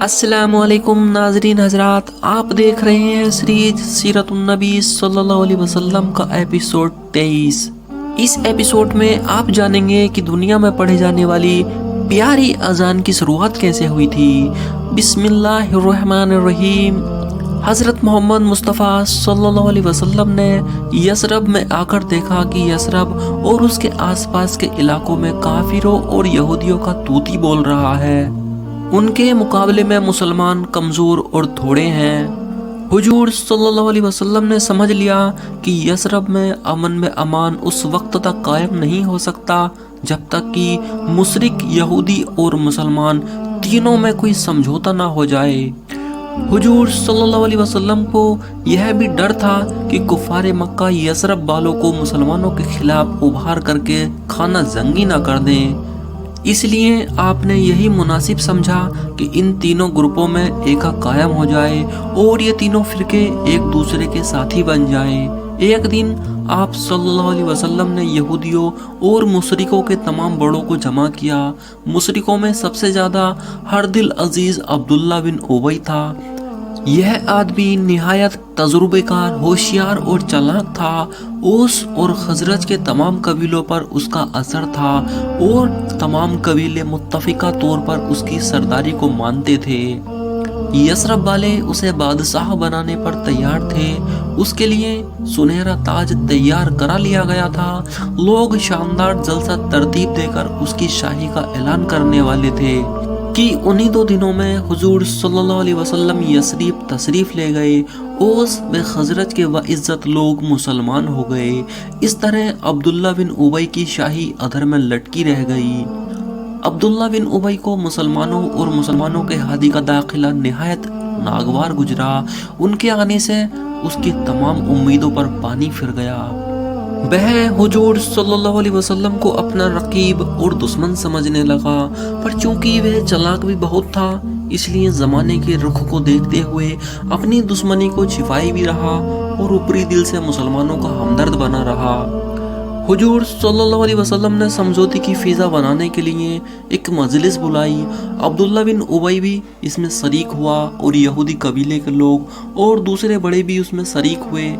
अस्सलामुअलैकुम नाजरीन हजरात, आप देख रहे हैं सीरीज सीरतुन्नबी सल्लल्लाहु अलैहि वसल्लम का एपिसोड 23। इस एपिसोड में आप जानेंगे कि दुनिया में पढ़ी जाने वाली प्यारी अजान की शुरुआत कैसे हुई थी। बिस्मिल्लाहिर्रहमानिर्रहीम। हज़रत मोहम्मद मुस्तफ़ा सल्लल्लाहु अलैहि वसल्लम ने यसरब में आकर देखा कि यसरब और उसके आसपास के इलाकों में काफिरों और यहूदियों का तूती बोल रहा है। उनके मुकाबले में मुसलमान कमज़ोर और थोड़े हैं। हुजूर सल्लल्लाहु अलैहि वसल्लम ने समझ लिया कि यसरब में अमन में अमान उस वक्त तक कायम नहीं हो सकता जब तक कि मुशरिक यहूदी और मुसलमान तीनों में कोई समझौता ना हो जाए। हुजूर सल्लल्लाहु अलैहि वसल्लम को यह भी डर था कि कुफारे मक्का यसरब वालों को मुसलमानों के खिलाफ उभार करके खाना जंगी ना कर दें। इसलिए आपने यही मुनासिब समझा कि इन तीनों ग्रुपों में एका कायम हो जाए और ये तीनों फिरके एक दूसरे के साथी बन जाएं। एक दिन आप सल्लल्लाहु अलैहि वसल्लम ने यहूदियों और मुशरिकों के तमाम बड़ों को जमा किया। मुशरिकों में सबसे ज़्यादा हर दिल अजीज अब्दुल्ला बिन उबई था। यह आदमी निहायत तजुर्बेकार, होशियार और चालाक था। ओस और खजरज के तमाम कबीलों पर उसका असर था और तमाम कबीले मुत्तफिका तौर पर उसकी सरदारी को मानते थे। यसरब वाले उसे बादशाह बनाने पर तैयार थे। उसके लिए सुनहरा ताज तैयार करा लिया गया था। लोग शानदार जलसा तरतीब देकर उसकी शाही का ऐलान करने वाले थे कि उन्हीं 2 दिनों में हुजूर सल्लल्लाहु अलैहि वसल्लम यसरीब तशरीफ ले गए। ओस व खजरज के वाइज्जत लोग मुसलमान हो गए। इस तरह अब्दुल्ला बिन उबई की शाही अधर में लटकी रह गई। अब्दुल्ला बिन उबई को मुसलमानों और मुसलमानों के हादी का दाखिला निहायत नागवार गुजरा। उनके आने से उसकी तमाम उम्मीदों पर पानी फिर गया। वह हुजूर सल्लल्लाहु अलैहि वसल्लम को अपना रकीब और दुश्मन समझने लगा, पर चूंकि वह चालाक भी बहुत था इसलिए ज़माने के रुख को देखते हुए अपनी दुश्मनी को छिपाए भी रहा और ऊपरी दिल से मुसलमानों का हमदर्द बना रहा। हुजूर सल्लल्लाहु अलैहि वसल्लम ने समझौते की फ़िज़ा बनाने के लिए एक मजलिस बुलाई। अब्दुल्ला बिन उबई भी इसमें शरीक हुआ और यहूदी कबीले के लोग और दूसरे बड़े भी उसमें शरीक हुए।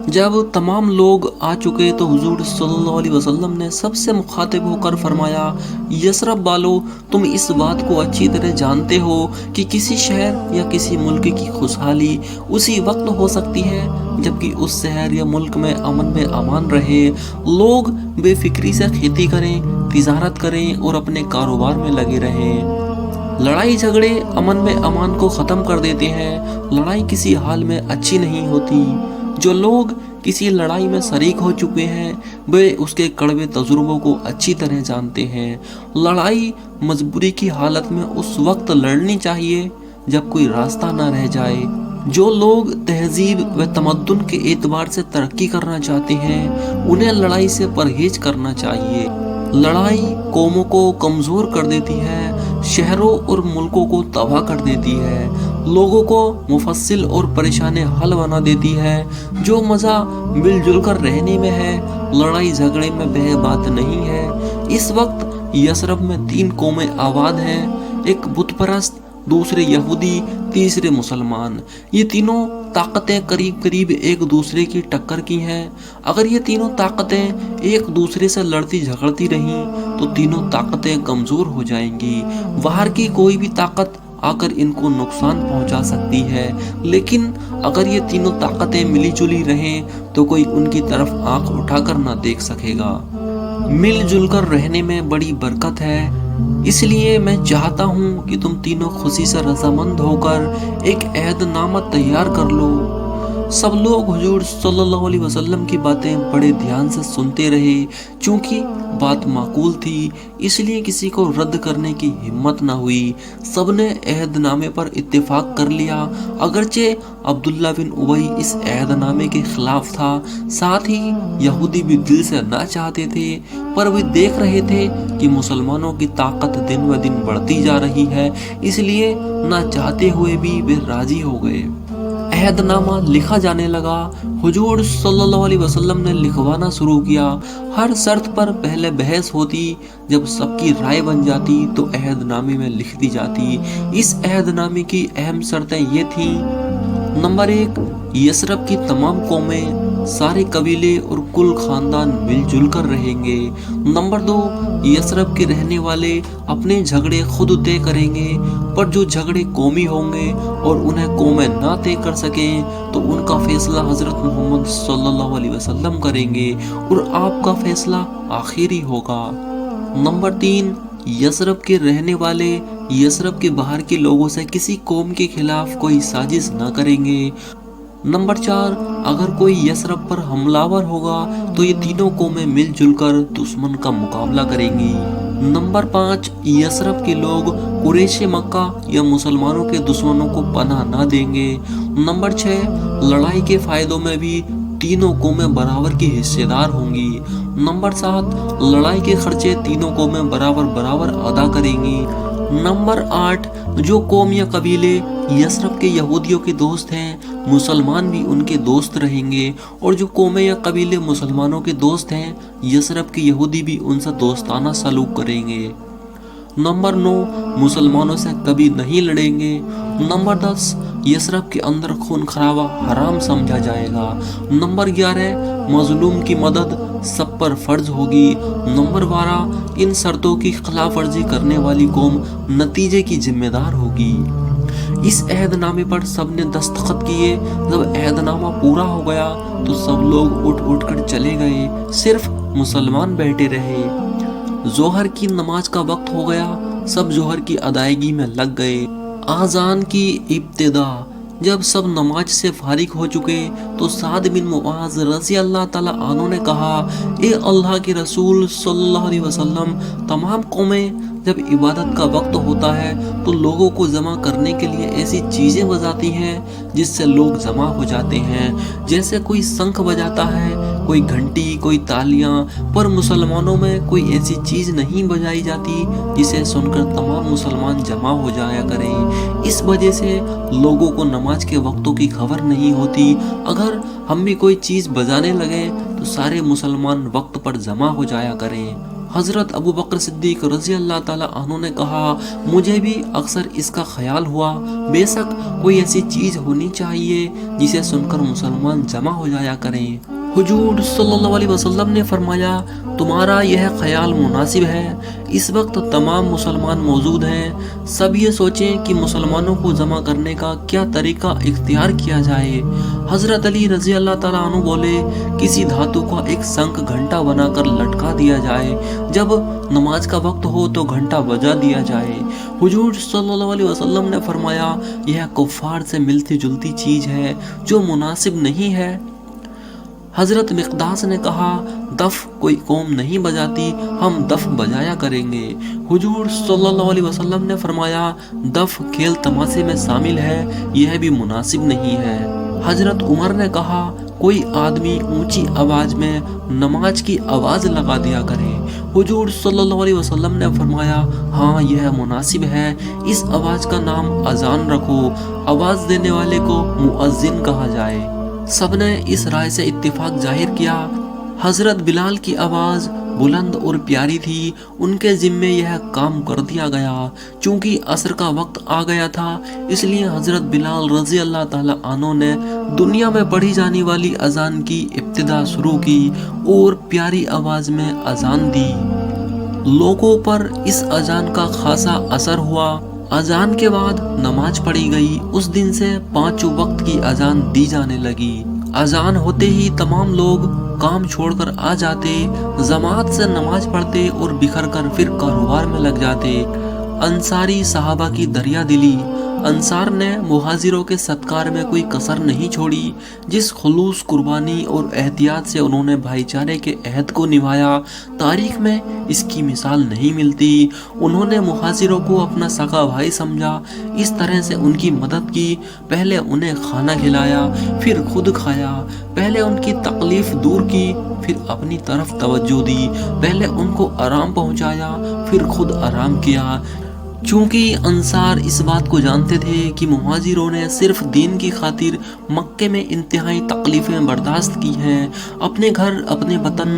जब तमाम लोग आ चुके तो हुजूर सल्लल्लाहु अलैहि वसल्लम ने सबसे मुखातिब होकर फरमाया, यसरब वालों, तुम इस बात को अच्छी तरह जानते हो कि किसी शहर या किसी मुल्क की खुशहाली उसी वक्त हो सकती है जबकि उस शहर या मुल्क में अमन में अमान रहे, लोग बेफिक्री से खेती करें, तिजारत करें और अपने कारोबार में लगे रहें। लड़ाई झगड़े अमन में अमान को ख़त्म कर देते हैं। लड़ाई किसी हाल में अच्छी नहीं होती। जो लोग किसी लड़ाई में शरीक हो चुके हैं वे उसके कड़वे तजुर्बों को अच्छी तरह जानते हैं। लड़ाई मजबूरी की हालत में उस वक्त लड़नी चाहिए जब कोई रास्ता ना रह जाए। जो लोग तहजीब व तमद्दुन के एतबार से तरक्की करना चाहते हैं उन्हें लड़ाई से परहेज करना चाहिए। लड़ाई कौमों को कमज़ोर कर देती है, शहरों और मुल्कों को तबाह कर देती है, लोगों को मुफस्सिल और परेशान हल बना देती है। जो मज़ा मिलजुल कर रहने में है लड़ाई झगड़े में वह बात नहीं है। इस वक्त यसरब में 3 कौमें आबाद हैं, एक बुत परस्त, दूसरे यहूदी, तीसरे मुसलमान। ये तीनों ताकतें करीब करीब एक दूसरे की टक्कर की हैं। अगर ये तीनों ताकतें एक दूसरे से लड़ती झगड़ती रहीं तो तीनों ताकतें कमज़ोर हो जाएंगी। बाहर की कोई भी ताकत आकर इनको नुकसान पहुंचा सकती है, लेकिन अगर ये तीनों ताकतें मिली जुली रहें तो कोई उनकी तरफ आंख उठाकर ना देख सकेगा। मिलजुल कर रहने में बड़ी बरकत है। इसलिए मैं चाहता हूँ कि तुम तीनों खुशी से रजामंद होकर एक अहदनामा तैयार कर लो। सब लोग हुजूर सल्लल्लाहु अलैहि वसल्लम की बातें बड़े ध्यान से सुनते रहे। चूंकि बात माकूल थी इसलिए किसी को रद्द करने की हिम्मत न हुई। सबने अहदनामे पर इत्तेफाक कर लिया। अगरचे अब्दुल्ला बिन उबई इस अहदनामे के खिलाफ था, साथ ही यहूदी भी दिल से ना चाहते थे, पर वे देख रहे थे कि मुसलमानों की ताकत दिन ब दिन बढ़ती जा रही है, इसलिए ना चाहते हुए भी वे राजी हो गए। अहदनामा लिखा जाने लगा। हुजूर सल्लल्लाहु अलैहि वसल्लम ने लिखवाना शुरू किया। हर शर्त पर पहले बहस होती, जब सबकी राय बन जाती तो अहदनामे में लिख दी जाती। इस अहदनामे की अहम शर्तें ये थीं। नंबर 1, यसरब की तमाम कौमें, सारे कबीले और कुल खानदान मिलजुल कर रहेंगे। नंबर 2, यसरब के रहने वाले अपने झगड़े खुद तय करेंगे, पर जो झगड़े कौमी होंगे और उन्हें कौमें ना तय कर सकें तो उनका फैसला हजरत मोहम्मद सल्लल्लाहु अलैहि वसल्लम करेंगे और आपका फैसला आखिरी होगा। नंबर 3, यसरब के रहने वाले यसरब के बाहर के लोगों से किसी कौम के खिलाफ कोई साजिश न करेंगे। नंबर 4, अगर कोई यसरब पर हमलावर होगा तो ये तीनों कौमें मिलजुल कर दुश्मन का मुकाबला करेंगी। नंबर 5, यसरब के लोग कुरैश मक्का या मुसलमानों के दुश्मनों को पनाह न देंगे। नंबर 6, लड़ाई के फायदों में भी तीनों कौमें बराबर की हिस्सेदार होंगी। नंबर 7, लड़ाई के खर्चे तीनों कौमें बराबर बराबर अदा करेंगी। नंबर 8, जो कौम या कबीले यसरब के यहूदियों के दोस्त हैं, मुसलमान भी उनके दोस्त रहेंगे, और जो कौमें या कबीले मुसलमानों के दोस्त हैं, यसरब के यहूदी भी उनसे दोस्ताना सलूक करेंगे। नंबर 9, मुसलमानों से कभी नहीं लड़ेंगे। नंबर 10, यसरब के अंदर खून खराबा हराम समझा जाएगा। नंबर 11, मजलूम की मदद सब पर फर्ज होगी। नंबर 12, इन शर्तों की खिलाफ वर्जी करने वाली कौम नतीजे की जिम्मेदार होगी। इस अहदनामे पर सबने दस्तखत किए। जब अहदनामा पूरा हो गया तो सब लोग उठ उठ कर चले गए, सिर्फ मुसलमान बैठे रहे। जोहर की नमाज का वक्त हो गया, सब जोहर की अदायगी में लग गए। आज़ान की इब्तिदा, जब सब नमाज से फारिग हो चुके तो साद बिन मुआज रज़ी अल्लाह ताला अन्हु ने कहा, ए अल्लाह के रसूल सल्लल्लाहु अलैहि वसल्लम, तमाम कौमें जब इबादत का वक्त होता है तो लोगों को जमा करने के लिए ऐसी चीज़ें बजाती हैं जिससे लोग जमा हो जाते हैं, जैसे कोई शंख बजाता है, कोई घंटी, कोई तालियां, पर मुसलमानों में कोई ऐसी चीज़ नहीं बजाई जाती जिसे सुनकर तमाम मुसलमान जमा हो जाया करें। इस वजह से लोगों को नमाज के वक्तों की खबर नहीं होती। अगर हम भी कोई चीज़ बजाने लगे तो सारे मुसलमान वक्त पर जमा हो जाया करें। हज़रत अबू बकर सिद्दीक रज़ी अल्लाह ताला अन्हु ने कहा, मुझे भी अक्सर इसका ख्याल हुआ, बेशक कोई ऐसी चीज़ होनी चाहिए जिसे सुनकर मुसलमान जमा हो जाया करें। हुजूर सल्लल्लाहु अलैहि वसल्लम ने फरमाया, तुम्हारा यह ख्याल मुनासिब है। इस वक्त तमाम मुसलमान मौजूद हैं, सब ये सोचें कि मुसलमानों को जमा करने का क्या तरीका इख्तियार किया जाए। हज़रत अली रज़ी अल्लाह ताला अन्हु बोले, किसी धातु का एक शंख घंटा बनाकर लटका दिया जाए, जब नमाज का वक्त हो तो घंटा बजा दिया जाए। हुजूर सल्लल्लाहु अलैहि वसल्लम ने फरमाया, यह कुफ्फार से मिलती जुलती चीज़ है जो मुनासिब नहीं है। हजरत मिक़दास ने कहा, दफ कोई कौम नहीं बजाती, हम दफ बजाया करेंगे। हुजूर सल्लल्लाहु अलैहि वसल्लम ने फरमाया, दफ खेल तमाशे में शामिल है, यह भी मुनासिब नहीं है। हजरत उमर ने कहा, कोई आदमी ऊंची आवाज में नमाज की आवाज लगा दिया करे। हुजूर सल्लल्लाहु अलैहि वसल्लम ने फरमाया, हाँ यह मुनासिब है, इस आवाज का नाम अजान रखो, आवाज देने वाले को मुअज्जिन कहा जाए। सबने इस राय से इत्तिफाक जाहिर किया। हजरत बिलाल की आवाज़ बुलंद और प्यारी थी, उनके जिम्मे यह काम कर दिया गया। चूंकि असर का वक्त आ गया था, इसलिए हजरत बिलाल रज़ी अल्लाह ताला अन्हु ने दुनिया में पढ़ी जाने वाली अजान की इब्तिदा शुरू की और प्यारी आवाज़ में अजान दी। लोगों पर इस अजान का खासा असर हुआ। अजान के बाद नमाज पढ़ी गई। उस दिन से 5 वक्त की अजान दी जाने लगी। अजान होते ही तमाम लोग काम छोड़कर आ जाते, जमात से नमाज पढ़ते और बिखर कर फिर कारोबार में लग जाते। अंसारी सहाबा की दरिया दिली। अंसार ने मुहाजिरों के सत्कार में कोई कसर नहीं छोड़ी। जिस खुलूस, कुर्बानी और एहतियात से उन्होंने भाईचारे के अहद को निभाया, तारीख में इसकी मिसाल नहीं मिलती। उन्होंने मुहाजिरों को अपना सगा भाई समझा, इस तरह से उनकी मदद की। पहले उन्हें खाना खिलाया, फिर खुद खाया। पहले उनकी तकलीफ दूर की, फिर अपनी तरफ तवज्जो दी। पहले उनको आराम पहुंचाया, फिर खुद आराम किया। चूंकि अंसार इस बात को जानते थे कि मुहाजिरों ने सिर्फ दीन की खातिर मक्के में इंतहाई तकलीफें बर्दाश्त की हैं, अपने घर, अपने वतन,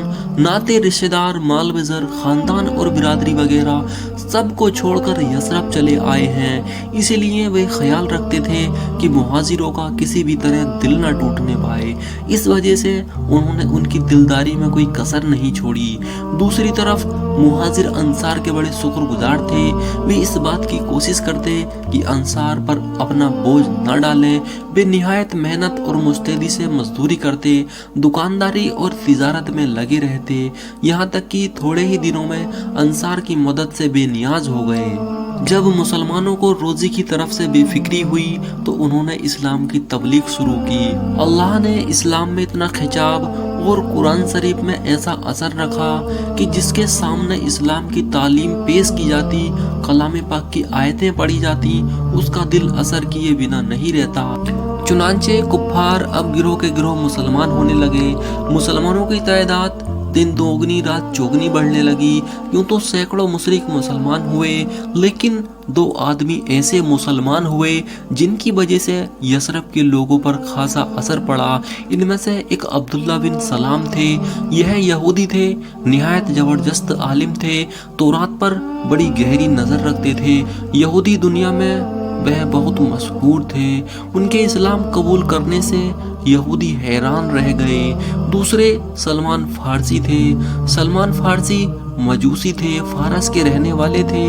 नाते रिश्तेदार, माल वज़र, ख़ानदान और बिरादरी वगैरह सबको छोड़कर यसरब चले आए हैं, इसीलिए वे ख्याल रखते थे कि मुहाजिरों का किसी भी तरह दिल न टूटने पाए। इस वजह से उन्होंने उनकी दिलदारी में कोई कसर नहीं छोड़ी। दूसरी तरफ मुहाजिर अंसार के बड़े शुक्रगुजार थे। वे इस बात की कोशिश करते कि अंसार पर अपना बोझ न डालें। वे निहायत मेहनत और मुस्तैदी से मजदूरी करते, दुकानदारी और तिजारत में लगे रहते, यहाँ तक कि थोड़े ही दिनों में अंसार की मदद से बेनियाज हो गए। जब मुसलमानों को रोजी की तरफ से बेफिक्री हुई तो उन्होंने इस्लाम की तबलीग शुरू की। अल्लाह ने इस्लाम में इतना खिंचाव और कुरान शरीफ में ऐसा असर रखा कि जिसके सामने इस्लाम की तालीम पेश की जाती, कलाम पाक की आयतें पढ़ी जाती, उसका दिल असर किए बिना नहीं रहता। चुनांचे कुफ्फार अब गिरोह के गिरोह मुसलमान होने लगे। मुसलमानों की तादाद दिन दोगुनी रात चौगुनी बढ़ने लगी। यूं तो सैकड़ों मुशरिक मुसलमान हुए, लेकिन 2 आदमी ऐसे मुसलमान हुए जिनकी वजह से यसरब के लोगों पर खासा असर पड़ा। इनमें से एक अब्दुल्ला बिन सलाम थे। यह यहूदी थे, निहायत जबरदस्त आलिम थे, तौरात पर बड़ी गहरी नज़र रखते थे। यहूदी दुनिया में वह बहुत मशहूर थे। उनके इस्लाम कबूल करने से यहूदी हैरान रह गए। दूसरे सलमान फारसी थे। सलमान फारसी मजूसी थे, फारस के रहने वाले थे,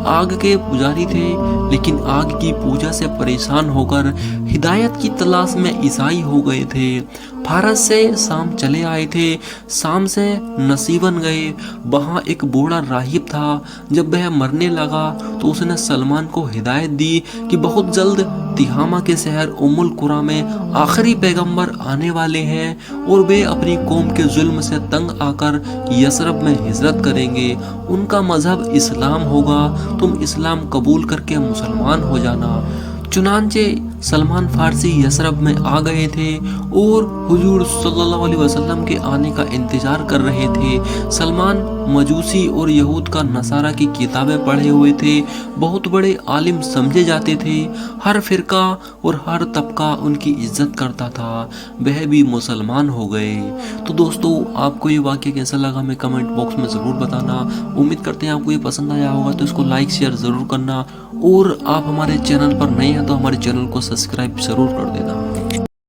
आग के पुजारी थे, लेकिन आग की पूजा से परेशान होकर हिदायत की तलाश में ईसाई हो गए थे। फारस से शाम चले आए थे, शाम से नसीबन गए। वहाँ एक बूढ़ा राहिब था। जब वह मरने लगा तो उसने सलमान को हिदायत दी कि बहुत जल्द तिहामा के शहर उम्मुल कुरा में आखिरी पैगंबर आने वाले हैं और वे अपनी कौम के जुल्म से तंग आकर यसरब में हिजरत करेंगे। उनका मजहब इस्लाम होगा, तुम इस्लाम कबूल करके मुसलमान हो जाना। चुनांचे सलमान फारसी यसरब में आ गए थे और हुजूर सल्लल्लाहु अलैहि वसल्लम के आने का इंतजार कर रहे थे। सलमान मजूसी और यहूद का नसारा की किताबें पढ़े हुए थे, बहुत बड़े आलिम समझे जाते थे। हर फिरका और हर तबका उनकी इज्जत करता था। वह भी मुसलमान हो गए। तो दोस्तों, आपको ये वाक़या कैसा लगा हमें कमेंट बॉक्स में ज़रूर बताना। उम्मीद करते हैं आपको ये पसंद आया होगा, तो इसको लाइक शेयर ज़रूर करना और आप हमारे चैनल पर नए हैं तो हमारे चैनल को सब्सक्राइब ज़रूर कर देना।